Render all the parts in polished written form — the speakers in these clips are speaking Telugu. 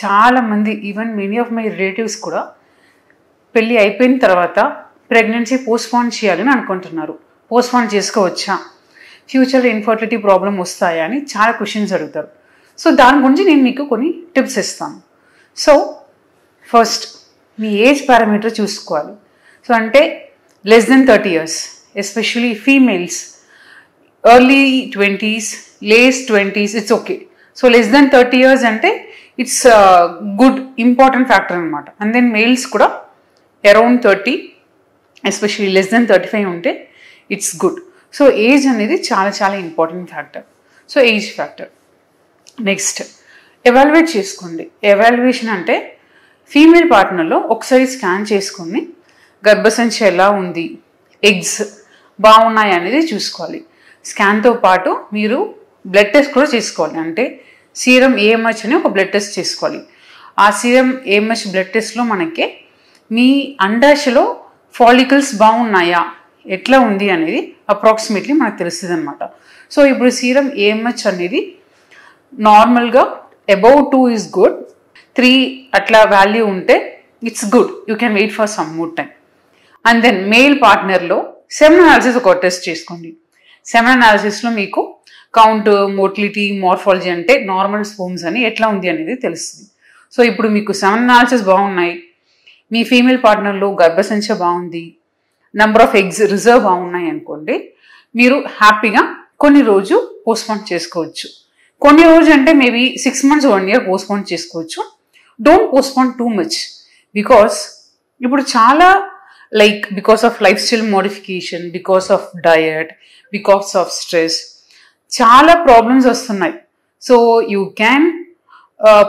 చాలామంది even many of my relatives కూడా పెళ్ళి అయిపోయిన తర్వాత ప్రెగ్నెన్సీ పోస్ట్పోన్ చేయాలని అనుకుంటున్నారు. పోస్ట్పోన్ చేసుకోవచ్చా, ఫ్యూచర్లో ఇన్ఫర్టిలిటీ ప్రాబ్లం వస్తాయా అని చాలా క్వశ్చన్స్ అడుగుతారు. సో దాని గురించి నేను మీకు కొన్ని టిప్స్ ఇస్తాను. సో ఫస్ట్ మీ ఏజ్ పారామీటర్ చూసుకోవాలి. సో అంటే less than 30 years, especially females, early 20s, late 20s, it's okay. So less than 30 years అంటే ఇట్స్ గుడ్ ఇంపార్టెంట్ ఫ్యాక్టర్ అనమాట. అండ్ దెన్ మేల్స్ కూడా అరౌండ్ 30, ఎస్పెషలీ లెస్ దెన్ 35 ఉంటే ఇట్స్ గుడ్. సో ఏజ్ అనేది చాలా చాలా important factor. So age factor. Next evaluate చేసుకోండి. ఎవాల్యుయేషన్ అంటే ఫీమేల్ పార్ట్నర్లో ఒకసారి స్కాన్ చేసుకొని గర్భసంచి ఎలా ఉంది, ఎగ్స్ బాగున్నాయి అనేది చూసుకోవాలి. స్కాన్తో పాటు మీరు బ్లడ్ టెస్ట్ కూడా చేసుకోవాలి. అంటే సీరం ఏఎంహెచ్ అని ఒక బ్లడ్ టెస్ట్ చేసుకోవాలి. ఆ సీరం ఏఎంహెచ్ బ్లడ్ టెస్ట్లో మనకి మీ అండాశలో ఫాలికల్స్ బాగున్నాయా, ఎట్లా ఉంది అనేది అప్రాక్సిమేట్లీ మనకు తెలుస్తుంది అనమాట. సో ఇప్పుడు సీరం ఏఎంహెచ్ అనేది నార్మల్గా అబౌవ్ 2 is గుడ్, 3 అట్లా వాల్యూ ఉంటే it's good, you can wait for some more time. And then male పార్ట్నర్లో సెమెన్ అనాలిసిస్ ఒక టెస్ట్ చేసుకోండి. సెమెన్ అనాలిసిస్లో మీకు కౌంట్, మోటిలిటీ, మార్ఫాలజీ అంటే నార్మల్ స్పోమ్స్ అని ఎట్లా ఉంది అనేది తెలుస్తుంది. సో ఇప్పుడు మీకు సెమెన్ అనాలిసిస్ బాగున్నాయి, మీ ఫీమేల్ పార్ట్నర్లో గర్భసంచ బాగుంది, నెంబర్ ఆఫ్ ఎగ్స్ రిజర్వ్ బాగున్నాయి అనుకోండి, మీరు హ్యాపీగా కొన్ని రోజు పోస్ట్పోన్ చేసుకోవచ్చు. కొన్ని రోజు అంటే మేబీ 6 months 1 year పోస్ట్పోన్ చేసుకోవచ్చు. Don't postpone too much, because ఇప్పుడు చాలా because of life style modification, because of diet, because of stress చాలా ప్రాబ్లమ్స్ వస్తున్నాయి. So you can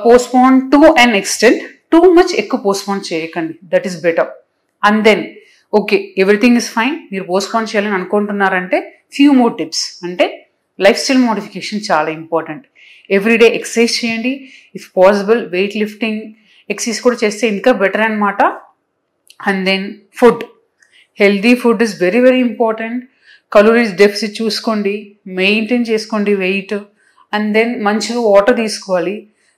postpone to an extent. Too much ఎక్కువ పోస్ట్పోన్ చేయకండి, that is better. And then okay everything is fine, మీరు పోస్ట్పోన్ చేయాలని అనుకుంటున్నారంటే ఫ్యూ మోర్ టిప్స్. అంటే లైఫ్ స్టైల్ మోడిఫికేషన్ చాలా ఇంపార్టెంట్. ఎవ్రీడే ఎక్సర్సైజ్ చేయండి, if possible weight lifting exercise కూడా చేస్తే ఇంకా బెటర్ అనమాట. And then food, healthy food is very very important. Calories deficit చూసుకోండి, మెయింటైన్ చేసుకోండి వెయిట్. అండ్ దెన్ మంచిగా వాటర్ తీసుకోవాలి,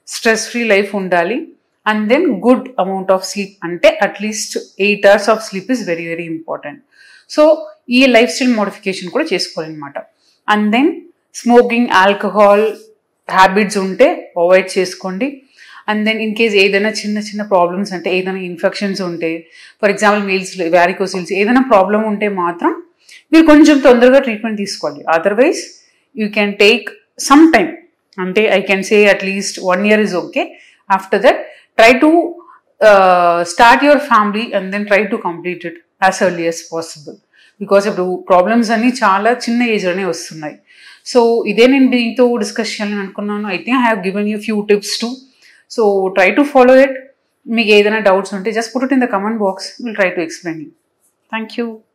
స్ట్రెస్ ఫ్రీ లైఫ్ ఉండాలి. And then good amount of sleep, అంటే at least 8 hours of sleep is very very important. So ఈ లైఫ్ స్టైల్ మోడిఫికేషన్ కూడా చేసుకోవాలన్నమాట. And then smoking, alcohol habits ఉంటే అవాయిడ్ చేసుకోండి. అండ్ దెన్ ఇన్ కేస్ ఏదైనా చిన్న చిన్న ప్రాబ్లమ్స్ అంటే ఏదైనా ఇన్ఫెక్షన్స్ ఉంటే, ఫర్ ఎగ్జాంపుల్ మెయిల్స్ వ్యారికోసిల్స్ ఏదైనా ప్రాబ్లం ఉంటే మాత్రం మీరు కొంచెం తొందరగా ట్రీట్మెంట్ తీసుకోవాలి. Otherwise you can take some time, అంటే I can say at least 1 year is okay. After that try to start your family and then try to complete it as early as possible, because ఇప్పుడు ప్రాబ్లమ్స్ అన్ని చాలా చిన్న ఏజ్లోనే వస్తున్నాయి. సో ఇదే నేను దీంతో డిస్కస్ చేయాలని అనుకున్నాను. I think I have given you few tips to. So try to follow it. మీకు ఏదైనా డౌట్స్ ఉంటే just put it in the comment box, will try to explain you. Thank you.